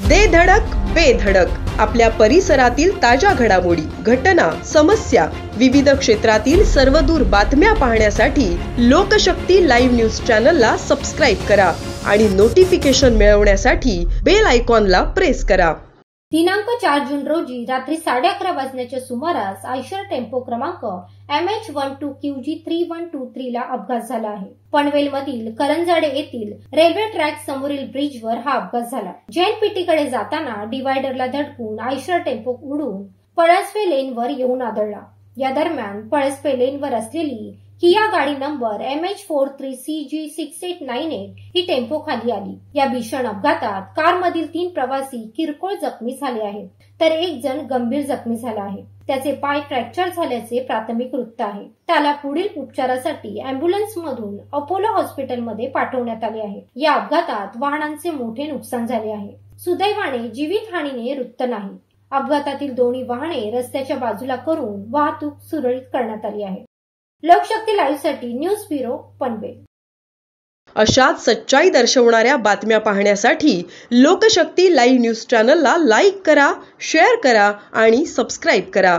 दे धडक बेधडक आपल्या परिसरातील ताज्या घडामोडी, घटना, समस्या, विविध क्षेत्रातील सर्वदूर बातम्या पाहण्यासाठी लोकशक्ती लाईव्ह न्यूज चॅनलला सबस्क्राईब करा आणि नोटिफिकेशन मिळवण्यासाठी बेल आयकॉनला प्रेस करा। दिनांक 4 जून रोजी रात्री 11:30 वाजण्याच्या सुमारास आयशर टेम्पो क्रमांक MH12QG3123 ला अपघात झाला आहे। पनवेलमधील करंजाडे येथील रेल्वे ट्रॅक समोरील ब्रिजवर हा अपघात झाला। जैनपीटीकडे जाताना डिवायडरला धडकून आयशर टेम्पो उडून पळसपे लेनवर येऊन आदळला। या दरम्यान पळसपे लेनवर असलेली किया गाडी नंबर MH43CG6898 ही टेम्पो खाली आली। या भीषण अपघातात कारमधील 3 प्रवासी किरकोळ जखमी झाले आहेत, तर एक जण गंभीर जखमी झाला आहे। त्याचे पाय फ्रॅक्चर झाल्याचे प्राथमिक वृत्त आहे। त्याला पुढील उपचारासाठी अँब्युलन्समधून अपोलो हॉस्पिटलमध्ये पाठवण्यात आले आहे। या अपघातात वाहनांचे मोठे नुकसान झाले आहे। सुदैवाने जीवितहानीने वृत्त नाही। अपघातातील दोन्ही वाहने रस्त्याच्या बाजूला करून वाहतूक सुरळीत करण्यात आली आहे। लोकशक्ती लाईव्ह साठी न्यूज ब्युरो पनवेल। अशाच सच्चाई दर्शवणाऱ्या बातम्या पाहण्यासाठी लोकशक्ती लाईव्ह न्यूज चॅनलला लाईक करा, शेअर करा आणि सबस्क्राईब करा।